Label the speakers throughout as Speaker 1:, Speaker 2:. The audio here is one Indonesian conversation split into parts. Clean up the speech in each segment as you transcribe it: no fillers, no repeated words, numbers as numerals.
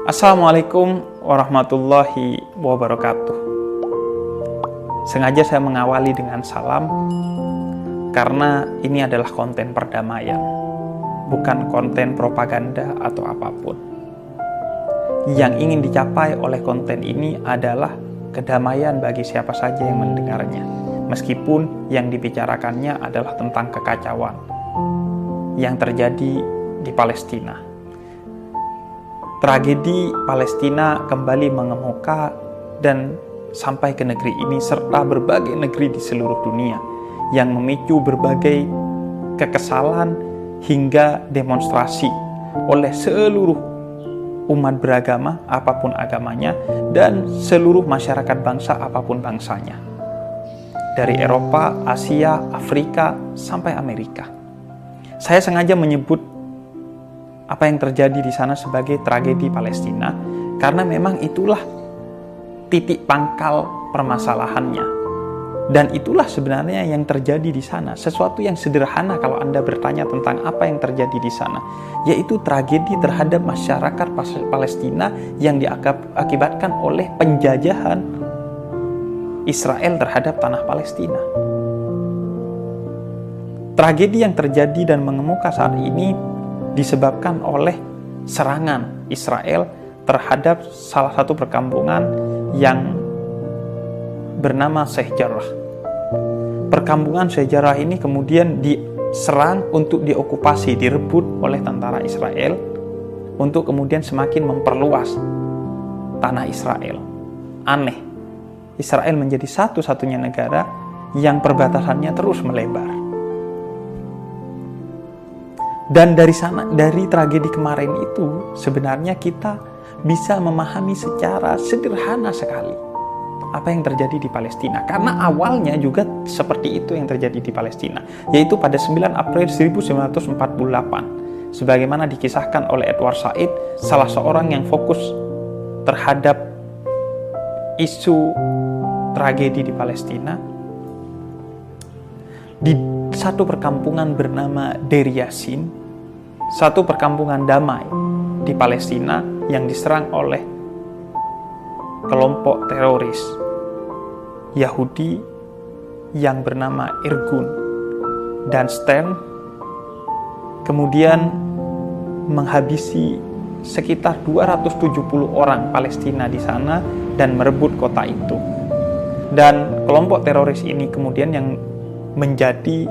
Speaker 1: Assalamualaikum warahmatullahi wabarakatuh. Sengaja saya mengawali dengan salam karena ini adalah konten perdamaian, bukan konten propaganda atau apapun. Yang ingin dicapai oleh konten ini adalah kedamaian bagi siapa saja yang mendengarnya, meskipun yang dibicarakannya adalah tentang kekacauan yang terjadi di Palestina. Tragedi Palestina kembali mengemuka dan sampai ke negeri ini serta berbagai negeri di seluruh dunia yang memicu berbagai kekesalan hingga demonstrasi oleh seluruh umat beragama apapun agamanya dan seluruh masyarakat bangsa apapun bangsanya. Dari Eropa, Asia, Afrika sampai Amerika. Saya sengaja menyebut apa yang terjadi di sana sebagai tragedi Palestina karena memang itulah titik pangkal permasalahannya, dan itulah sebenarnya yang terjadi di sana. Sesuatu yang sederhana kalau Anda bertanya tentang apa yang terjadi di sana, yaitu tragedi terhadap masyarakat Palestina yang diakibatkan oleh penjajahan Israel terhadap tanah Palestina. Tragedi yang terjadi dan mengemuka saat ini disebabkan oleh serangan Israel terhadap salah satu perkampungan yang bernama Sheikh Jarrah. Perkampungan Sheikh Jarrah ini kemudian diserang untuk diokupasi, direbut oleh tentara Israel untuk kemudian semakin memperluas tanah Israel. Aneh, Israel menjadi satu-satunya negara yang perbatasannya terus melebar. Dan dari tragedi kemarin itu sebenarnya kita bisa memahami secara sederhana sekali apa yang terjadi di Palestina. Karena awalnya juga seperti itu yang terjadi di Palestina, yaitu pada 9 April 1948. Sebagaimana dikisahkan oleh Edward Said, salah seorang yang fokus terhadap isu tragedi di Palestina, di satu perkampungan bernama Deir Yassin, satu perkampungan damai di Palestina yang diserang oleh kelompok teroris Yahudi yang bernama Irgun dan Stern, kemudian menghabisi sekitar 270 orang Palestina di sana dan merebut kota itu. Dan kelompok teroris ini kemudian yang menjadi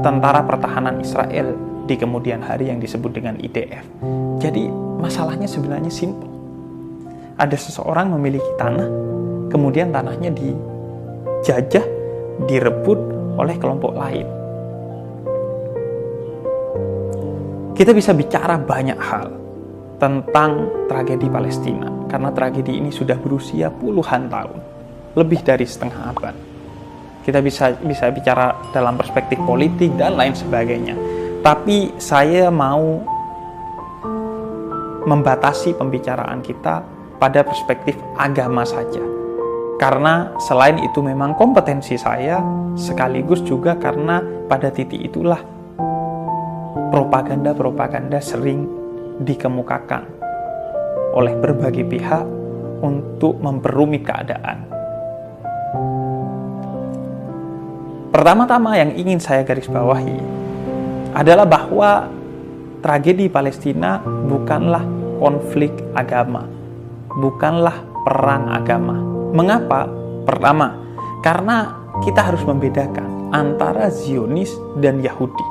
Speaker 1: tentara pertahanan Israel di kemudian hari yang disebut dengan IDF. Jadi masalahnya sebenarnya simpel. Ada seseorang memiliki tanah, kemudian tanahnya dijajah, direbut oleh kelompok lain. Kita bisa bicara banyak hal tentang tragedi Palestina, karena tragedi ini sudah berusia puluhan tahun, lebih dari setengah abad. Kita bisa bicara dalam perspektif politik dan lain sebagainya. Tapi saya mau membatasi pembicaraan kita pada perspektif agama saja. Karena selain itu memang kompetensi saya, sekaligus juga karena pada titik itulah propaganda sering dikemukakan oleh berbagai pihak untuk memperumit keadaan. Pertama-tama yang ingin saya garis bawahi adalah bahwa tragedi Palestina bukanlah konflik agama, bukanlah perang agama. Mengapa? Pertama, karena kita harus membedakan antara Zionis dan Yahudi.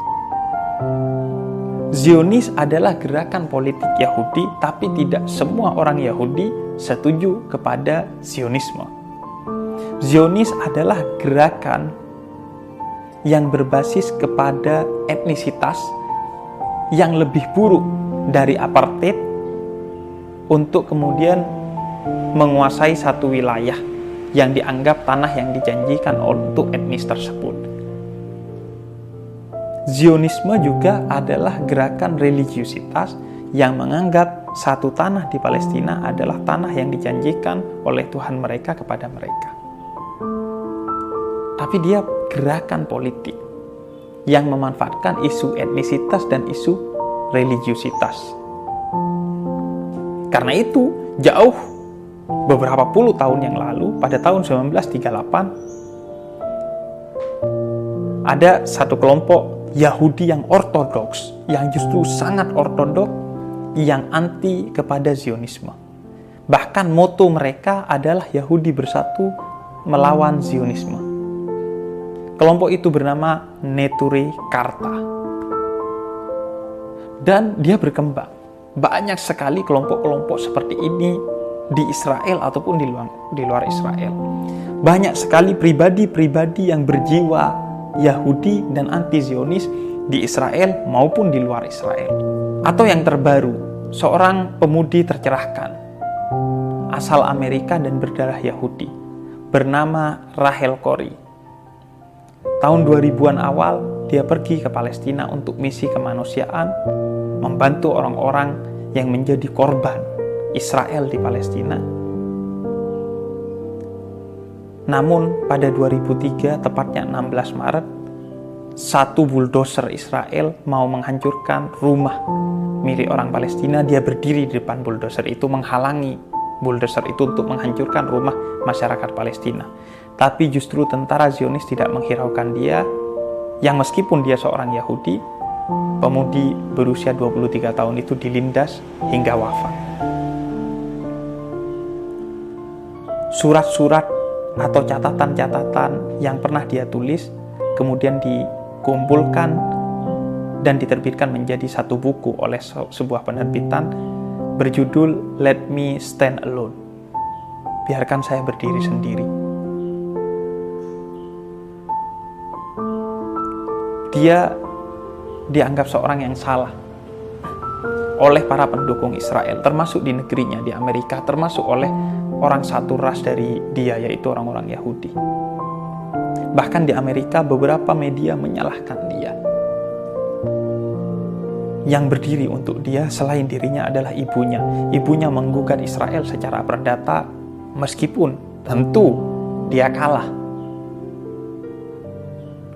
Speaker 1: Zionis adalah gerakan politik Yahudi, tapi tidak semua orang Yahudi setuju kepada Zionisme. Zionis adalah gerakan yang berbasis kepada etnisitas yang lebih buruk dari apartheid untuk kemudian menguasai satu wilayah yang dianggap tanah yang dijanjikan untuk etnis tersebut. Zionisme juga adalah gerakan religiusitas yang menganggap satu tanah di Palestina adalah tanah yang dijanjikan oleh Tuhan mereka kepada mereka. Tapi dia gerakan politik. yang memanfaatkan isu etnisitas dan isu religiusitas. Karena itu, jauh beberapa puluh tahun yang lalu, pada tahun 1938, ada satu kelompok Yahudi yang ortodoks, yang justru sangat ortodoks, yang anti kepada Zionisme. Bahkan moto mereka adalah Yahudi bersatu melawan Zionisme. Kelompok itu bernama Neturei Karta. Dan dia berkembang. Banyak sekali kelompok-kelompok seperti ini di Israel ataupun di luar Israel. Banyak sekali pribadi-pribadi yang berjiwa Yahudi dan anti-Zionis di Israel maupun di luar Israel. Atau yang terbaru, seorang pemudi tercerahkan, asal Amerika dan berdarah Yahudi, bernama Rachel Corrie. Tahun 2000-an awal, dia pergi ke Palestina untuk misi kemanusiaan, membantu orang-orang yang menjadi korban Israel di Palestina. Namun pada 2003, tepatnya 16 Maret, satu bulldozer Israel mau menghancurkan rumah milik orang Palestina. Dia berdiri di depan bulldozer itu, menghalangi bulldozer itu untuk menghancurkan rumah masyarakat Palestina. Tapi justru tentara Zionis tidak menghiraukan dia, yang meskipun dia seorang Yahudi, pemudi berusia 23 tahun itu dilindas hingga wafat. Surat-surat atau catatan-catatan yang pernah dia tulis kemudian dikumpulkan dan diterbitkan menjadi satu buku oleh sebuah penerbitan berjudul Let Me Stand Alone. Biarkan saya berdiri sendiri. Dia dianggap seorang yang salah oleh para pendukung Israel, termasuk di negerinya, di Amerika, termasuk oleh orang satu ras dari dia, yaitu orang-orang Yahudi. Bahkan di Amerika, beberapa media menyalahkan dia. Yang berdiri untuk dia selain dirinya adalah ibunya. Ibunya menggugat Israel secara perdata, meskipun tentu dia kalah.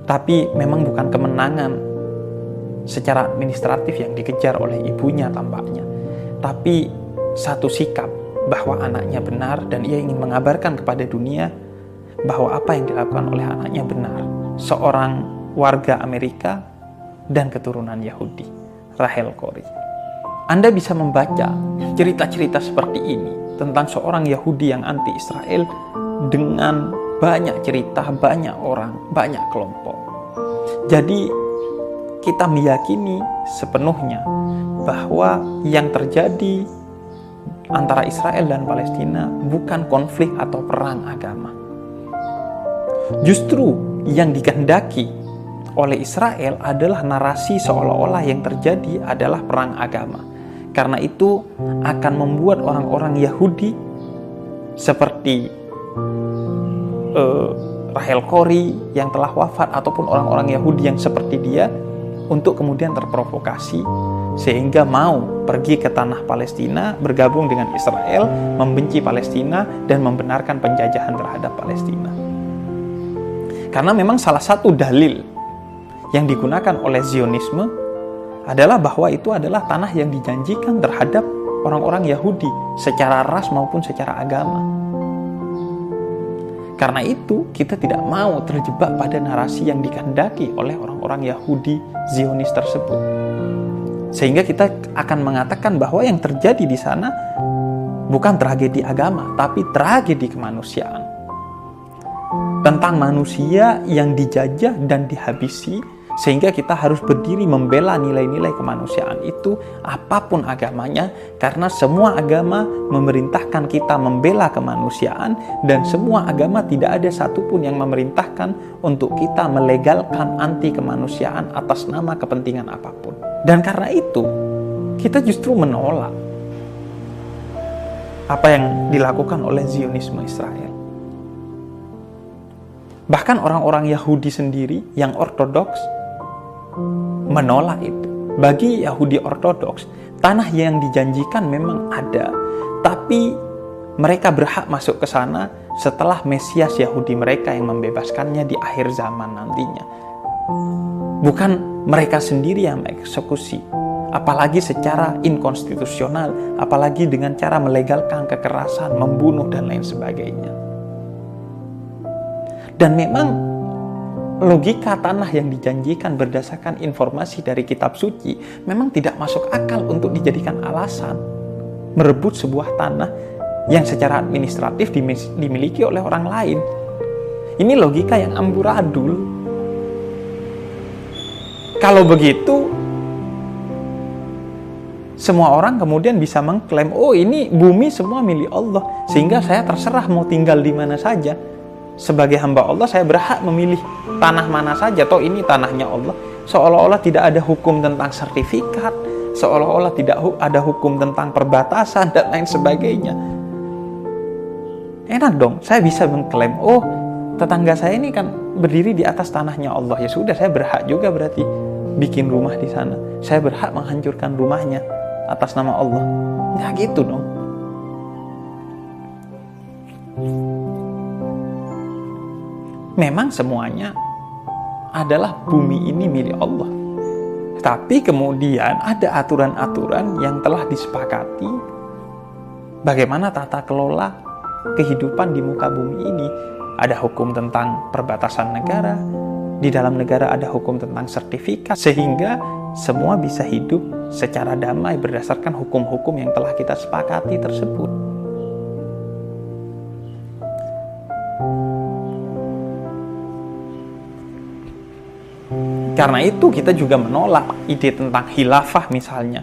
Speaker 1: Tapi memang bukan kemenangan secara administratif yang dikejar oleh ibunya tampaknya, tapi satu sikap bahwa anaknya benar dan ia ingin mengabarkan kepada dunia bahwa apa yang dilakukan oleh anaknya benar. Seorang warga Amerika dan keturunan Yahudi, Rachel Corrie. Anda bisa membaca cerita-cerita seperti ini tentang seorang Yahudi yang anti-Israel dengan banyak cerita, banyak orang, banyak kelompok. Jadi kita meyakini sepenuhnya bahwa yang terjadi antara Israel dan Palestina bukan konflik atau perang agama. Justru yang dikehendaki oleh Israel adalah narasi seolah-olah yang terjadi adalah perang agama. Karena itu akan membuat orang-orang Yahudi seperti Rachel Corrie yang telah wafat ataupun orang-orang Yahudi yang seperti dia untuk kemudian terprovokasi sehingga mau pergi ke tanah Palestina, bergabung dengan Israel, membenci Palestina dan membenarkan penjajahan terhadap Palestina. Karena memang salah satu dalil yang digunakan oleh Zionisme adalah bahwa itu adalah tanah yang dijanjikan terhadap orang-orang Yahudi secara ras maupun secara agama. Karena itu, kita tidak mau terjebak pada narasi yang dikehendaki oleh orang-orang Yahudi Zionis tersebut. Sehingga kita akan mengatakan bahwa yang terjadi di sana bukan tragedi agama, tapi tragedi kemanusiaan. Tentang manusia yang dijajah dan dihabisi, sehingga kita harus berdiri membela nilai-nilai kemanusiaan itu apapun agamanya, karena semua agama memerintahkan kita membela kemanusiaan dan semua agama tidak ada satupun yang memerintahkan untuk kita melegalkan anti kemanusiaan atas nama kepentingan apapun. Dan karena itu kita justru menolak apa yang dilakukan oleh Zionisme Israel. Bahkan orang-orang Yahudi sendiri yang ortodoks menolak itu. Bagi Yahudi ortodoks, tanah yang dijanjikan memang ada, tapi mereka berhak masuk ke sana setelah Mesias Yahudi mereka yang membebaskannya di akhir zaman nantinya. Bukan mereka sendiri yang mengeksekusi, apalagi secara inkonstitusional, apalagi dengan cara melegalkan kekerasan, membunuh, dan lain sebagainya. Dan memang logika tanah yang dijanjikan berdasarkan informasi dari kitab suci memang tidak masuk akal untuk dijadikan alasan merebut sebuah tanah yang secara administratif dimiliki oleh orang lain. Ini logika yang amburadul. Kalau begitu, semua orang kemudian bisa mengklaim, oh ini bumi semua milik Allah, sehingga saya terserah mau tinggal di mana saja. Sebagai hamba Allah, saya berhak memilih tanah mana saja, toh ini tanahnya Allah. Seolah-olah tidak ada hukum tentang sertifikat, seolah-olah tidak ada hukum tentang perbatasan, dan lain sebagainya. Enak dong, saya bisa mengklaim, oh tetangga saya ini kan berdiri di atas tanahnya Allah, ya sudah, saya berhak juga berarti bikin rumah di sana. Saya berhak menghancurkan rumahnya atas nama Allah. Nggak gitu dong. Memang semuanya adalah bumi ini milik Allah. Tapi kemudian ada aturan-aturan yang telah disepakati bagaimana tata kelola kehidupan di muka bumi ini. Ada hukum tentang perbatasan negara, di dalam negara ada hukum tentang sertifikat, sehingga semua bisa hidup secara damai berdasarkan hukum-hukum yang telah kita sepakati tersebut. Karena itu kita juga menolak ide tentang khilafah misalnya,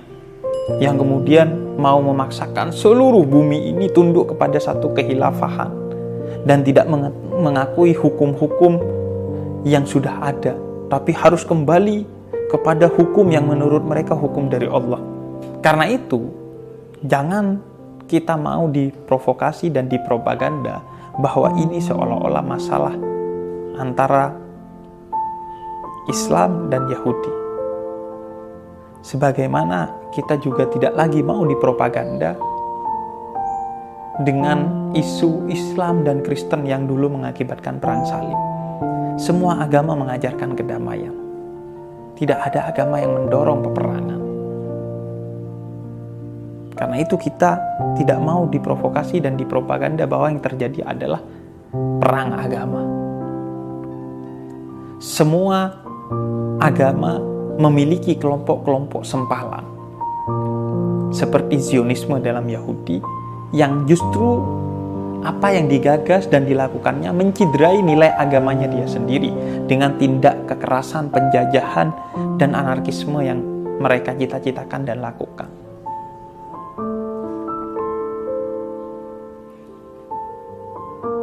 Speaker 1: yang kemudian mau memaksakan seluruh bumi ini tunduk kepada satu kehilafahan dan tidak mengakui hukum-hukum yang sudah ada, tapi harus kembali kepada hukum yang menurut mereka hukum dari Allah. Karena itu, jangan kita mau diprovokasi dan dipropaganda bahwa ini seolah-olah masalah antara Islam dan Yahudi. Sebagaimana kita juga tidak lagi mau dipropaganda dengan isu Islam dan Kristen yang dulu mengakibatkan perang salib. Semua agama mengajarkan kedamaian. Tidak ada agama yang mendorong peperangan. Karena itu kita tidak mau diprovokasi dan dipropaganda bahwa yang terjadi adalah perang agama. Semua agama memiliki kelompok-kelompok sempalan seperti Zionisme dalam Yahudi, yang justru apa yang digagas dan dilakukannya menciderai nilai agamanya dia sendiri dengan tindak kekerasan, penjajahan, dan anarkisme yang mereka cita-citakan dan lakukan.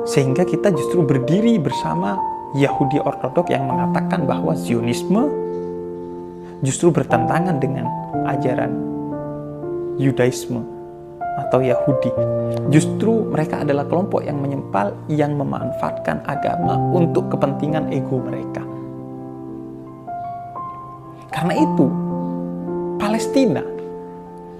Speaker 1: Sehingga kita justru berdiri bersama Yahudi Ortodok yang mengatakan bahwa Zionisme justru bertentangan dengan ajaran Yudaisme atau Yahudi. Justru mereka adalah kelompok yang menyempal, yang memanfaatkan agama untuk kepentingan ego mereka. Karena itu, Palestina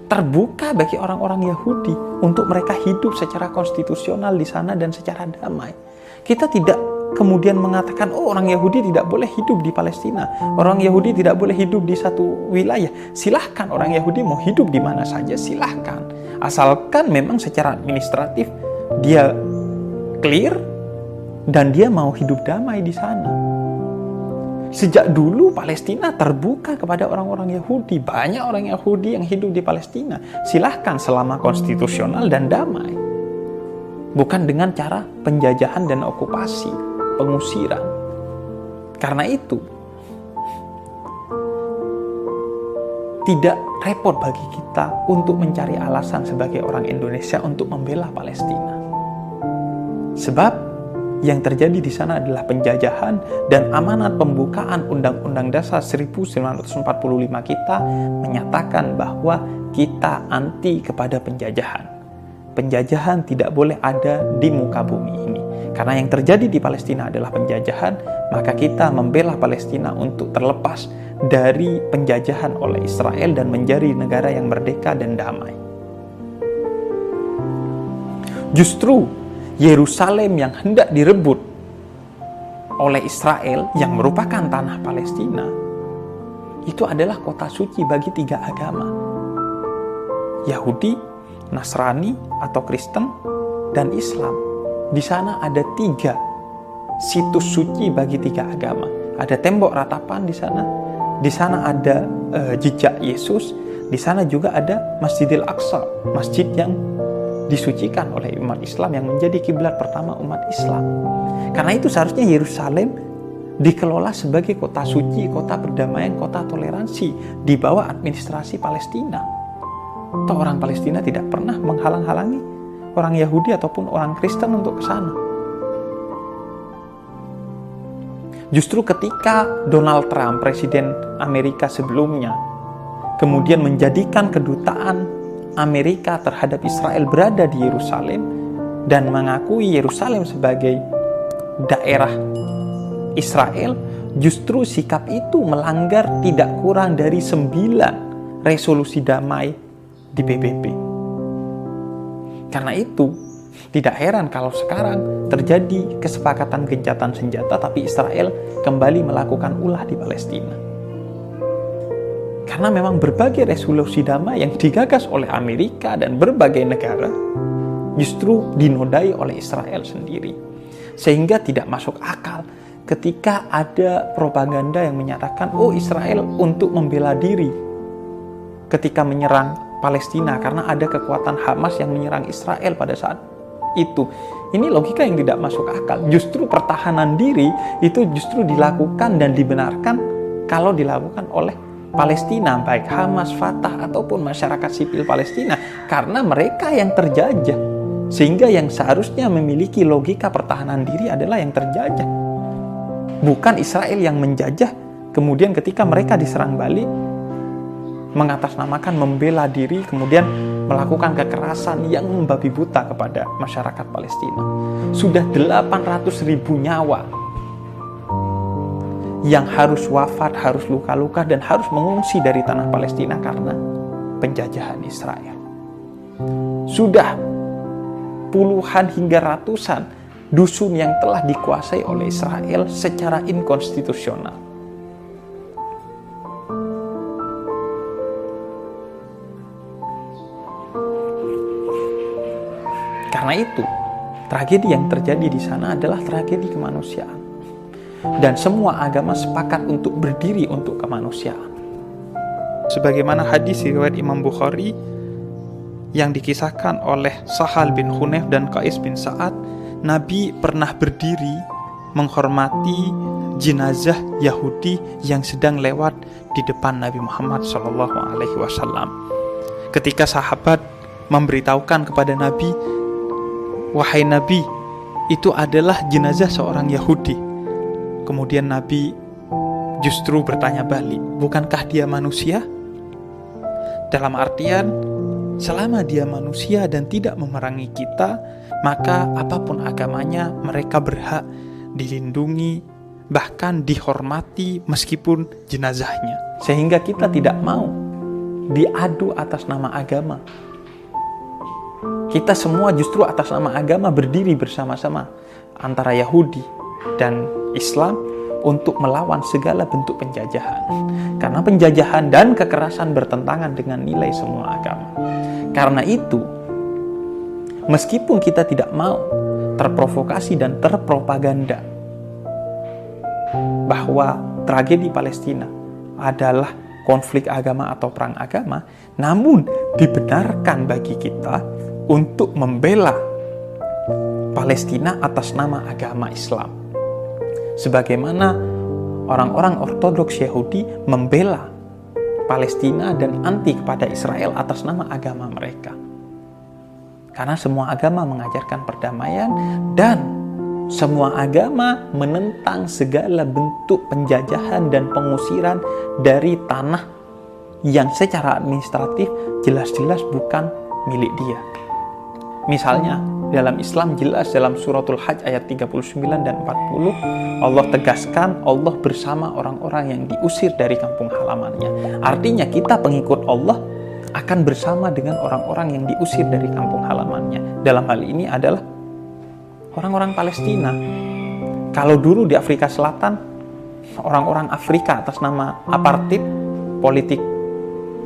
Speaker 1: terbuka bagi orang-orang Yahudi untuk mereka hidup secara konstitusional di sana dan secara damai. Kita tidak kemudian mengatakan, oh orang Yahudi tidak boleh hidup di Palestina, orang Yahudi tidak boleh hidup di satu wilayah. Silahkan, orang Yahudi mau hidup di mana saja, silahkan. Asalkan memang secara administratif dia clear dan dia mau hidup damai di sana. Sejak dulu Palestina terbuka kepada orang-orang Yahudi. Banyak orang Yahudi yang hidup di Palestina. Silahkan selama konstitusional dan damai. Bukan dengan cara penjajahan dan okupasi, pengusiran. Karena itu, tidak repot bagi kita untuk mencari alasan sebagai orang Indonesia untuk membela Palestina. Sebab yang terjadi di sana adalah penjajahan, dan amanat pembukaan Undang-Undang Dasar 1945 kita menyatakan bahwa kita anti kepada penjajahan. Penjajahan tidak boleh ada di muka bumi ini. Karena yang terjadi di Palestina adalah penjajahan, maka kita membela Palestina untuk terlepas dari penjajahan oleh Israel dan menjadi negara yang merdeka dan damai. Justru Yerusalem yang hendak direbut oleh Israel yang merupakan tanah Palestina, itu adalah kota suci bagi 3 agama. Yahudi, Nasrani atau Kristen, dan Islam. Di sana ada 3 situs suci bagi 3 agama. Ada tembok ratapan di sana. Di sana ada jejak Yesus. Di sana juga ada Masjidil Aqsa, masjid yang disucikan oleh umat Islam, yang menjadi kiblat pertama umat Islam. Karena itu seharusnya Yerusalem dikelola sebagai kota suci, kota perdamaian, kota toleransi di bawah administrasi Palestina. Atau orang Palestina tidak pernah menghalang-halangi orang Yahudi ataupun orang Kristen untuk ke sana. Justru ketika Donald Trump, presiden Amerika sebelumnya, kemudian menjadikan kedutaan Amerika terhadap Israel berada di Yerusalem dan mengakui Yerusalem sebagai daerah Israel, justru sikap itu melanggar tidak kurang dari 9 resolusi damai di PBB. Karena itu, tidak heran kalau sekarang terjadi kesepakatan gencatan senjata, tapi Israel kembali melakukan ulah di Palestina. Karena memang berbagai resolusi damai yang digagas oleh Amerika dan berbagai negara justru dinodai oleh Israel sendiri. Sehingga tidak masuk akal ketika ada propaganda yang menyatakan, oh Israel untuk membela diri ketika menyerang Palestina karena ada kekuatan Hamas yang menyerang Israel pada saat itu. Ini logika yang tidak masuk akal. Justru pertahanan diri itu justru dilakukan dan dibenarkan kalau dilakukan oleh Palestina, baik Hamas, Fatah ataupun masyarakat sipil Palestina, karena mereka yang terjajah. Sehingga yang seharusnya memiliki logika pertahanan diri adalah yang terjajah, bukan Israel yang menjajah. Kemudian ketika mereka diserang balik, mengatasnamakan membela diri, kemudian melakukan kekerasan yang membabi buta kepada masyarakat Palestina. Sudah 800.000 nyawa yang harus wafat, harus luka-luka, dan harus mengungsi dari tanah Palestina karena penjajahan Israel. Sudah puluhan hingga ratusan dusun yang telah dikuasai oleh Israel secara inkonstitusional. Karena itu, tragedi yang terjadi di sana adalah tragedi kemanusiaan. Dan semua agama sepakat untuk berdiri untuk kemanusiaan. Sebagaimana hadis riwayat Imam Bukhari yang dikisahkan oleh Sahal bin Hunayf dan Qais bin Sa'ad, Nabi pernah berdiri menghormati jenazah Yahudi yang sedang lewat di depan Nabi Muhammad SAW. Ketika sahabat memberitahukan kepada Nabi, wahai Nabi, itu adalah jenazah seorang Yahudi. Kemudian Nabi justru bertanya balik, bukankah dia manusia? Dalam artian, selama dia manusia dan tidak memerangi kita, maka apapun agamanya mereka berhak dilindungi, bahkan dihormati meskipun jenazahnya. Sehingga kita tidak mau diadu atas nama agama. Kita semua justru atas nama agama berdiri bersama-sama antara Yahudi dan Islam untuk melawan segala bentuk penjajahan. Karena penjajahan dan kekerasan bertentangan dengan nilai semua agama. Karena itu, meskipun kita tidak mau terprovokasi dan terpropaganda bahwa tragedi Palestina adalah konflik agama atau perang agama, namun dibenarkan bagi kita untuk membela Palestina atas nama agama Islam. Sebagaimana orang-orang Ortodoks Yahudi membela Palestina dan anti kepada Israel atas nama agama mereka. Karena semua agama mengajarkan perdamaian dan semua agama menentang segala bentuk penjajahan dan pengusiran dari tanah yang secara administratif jelas-jelas bukan milik dia. Misalnya, dalam Islam jelas dalam suratul Hajj ayat 39 dan 40, Allah tegaskan Allah bersama orang-orang yang diusir dari kampung halamannya. Artinya kita pengikut Allah akan bersama dengan orang-orang yang diusir dari kampung halamannya. Dalam hal ini adalah orang-orang Palestina. Kalau dulu di Afrika Selatan, orang-orang Afrika atas nama apartheid, politik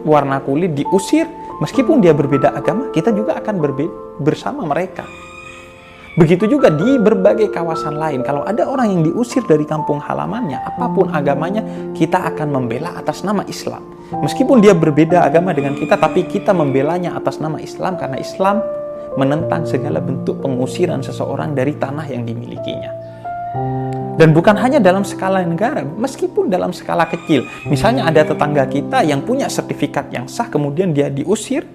Speaker 1: warna kulit diusir, meskipun dia berbeda agama, kita juga akan bersama mereka. Begitu juga di berbagai kawasan lain, kalau ada orang yang diusir dari kampung halamannya, apapun agamanya, kita akan membela atas nama Islam. Meskipun dia berbeda agama dengan kita, tapi kita membelanya atas nama Islam, karena Islam menentang segala bentuk pengusiran seseorang dari tanah yang dimilikinya. Dan bukan hanya dalam skala negara, meskipun dalam skala kecil. Misalnya ada tetangga kita yang punya sertifikat yang sah, kemudian dia diusir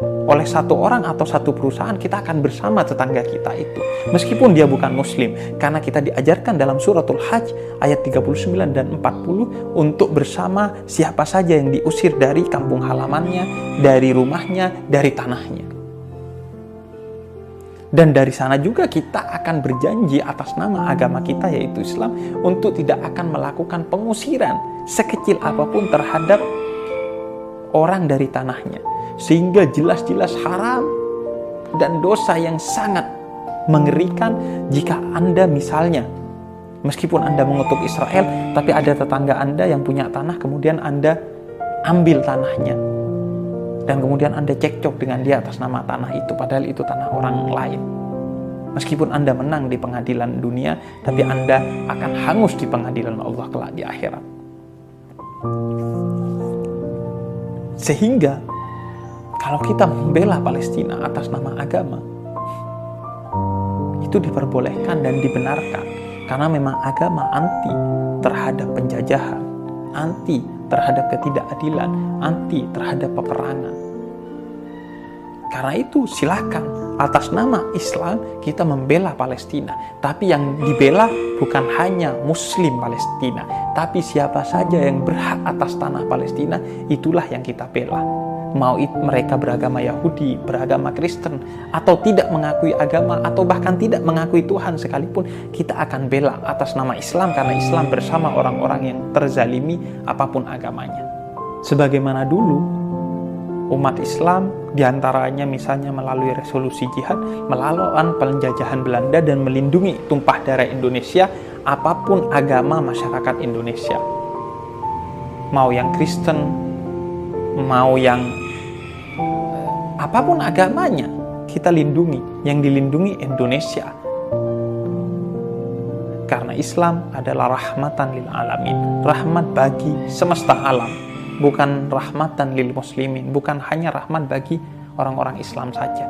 Speaker 1: oleh satu orang atau satu perusahaan, kita akan bersama tetangga kita itu. Meskipun dia bukan muslim, karena kita diajarkan dalam suratul Hajj ayat 39 dan 40 untuk bersama siapa saja yang diusir dari kampung halamannya, dari rumahnya, dari tanahnya. Dan dari sana juga kita akan berjanji atas nama agama kita yaitu Islam untuk tidak akan melakukan pengusiran sekecil apapun terhadap orang dari tanahnya. Sehingga jelas-jelas haram dan dosa yang sangat mengerikan jika Anda misalnya, meskipun Anda mengutuk Israel, tapi ada tetangga Anda yang punya tanah, kemudian Anda ambil tanahnya. Dan kemudian Anda cekcok dengan dia atas nama tanah itu, padahal itu tanah orang lain. Meskipun Anda menang di pengadilan dunia, tapi Anda akan hangus di pengadilan Allah kelak di akhirat. Sehingga kalau kita membela Palestina atas nama agama, itu diperbolehkan dan dibenarkan. Karena memang agama anti terhadap penjajahan, anti terhadap ketidakadilan, anti terhadap peperangan. Karena itu silakan atas nama Islam kita membela Palestina. Tapi yang dibela bukan hanya Muslim Palestina, tapi siapa saja yang berhak atas tanah Palestina, itulah yang kita bela. Mau mereka beragama Yahudi, beragama Kristen, atau tidak mengakui agama, atau bahkan tidak mengakui Tuhan sekalipun, kita akan bela atas nama Islam, karena Islam bersama orang-orang yang terzalimi apapun agamanya. Sebagaimana dulu umat Islam diantaranya misalnya melalui resolusi jihad melawan penjajahan Belanda dan melindungi tumpah darah Indonesia apapun agama masyarakat Indonesia, mau yang Kristen, mau yang apapun agamanya, kita lindungi. Yang dilindungi Indonesia, karena Islam adalah rahmatan lil alamin, rahmat bagi semesta alam, bukan rahmatan lil muslimin, bukan hanya rahmat bagi orang-orang Islam saja.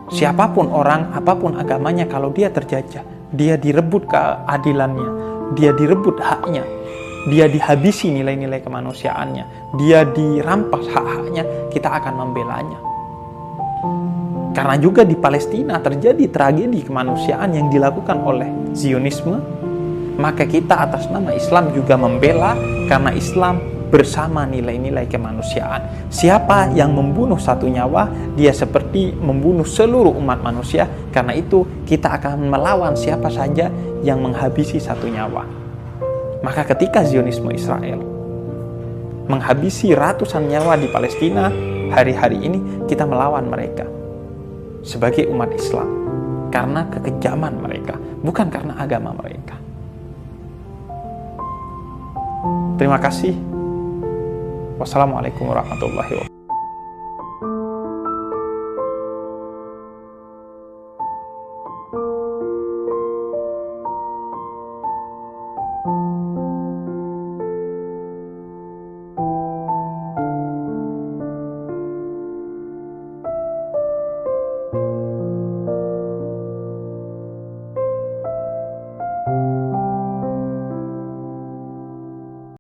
Speaker 1: Siapapun orang, apapun agamanya, kalau dia terjajah, dia direbut keadilannya, dia direbut haknya, dia dihabisi nilai-nilai kemanusiaannya, dia dirampas hak-haknya, kita akan membelanya. Karena juga di Palestina terjadi tragedi kemanusiaan yang dilakukan oleh Zionisme, maka kita atas nama Islam juga membela, karena Islam bersama nilai-nilai kemanusiaan. Siapa yang membunuh satu nyawa, dia seperti membunuh seluruh umat manusia. Karena itu kita akan melawan siapa saja yang menghabisi satu nyawa. Maka ketika Zionisme Israel menghabisi ratusan nyawa di Palestina hari-hari ini, kita melawan mereka sebagai umat Islam karena kekejaman mereka, bukan karena agama mereka. Terima kasih. Wassalamualaikum warahmatullahi wabarakatuh.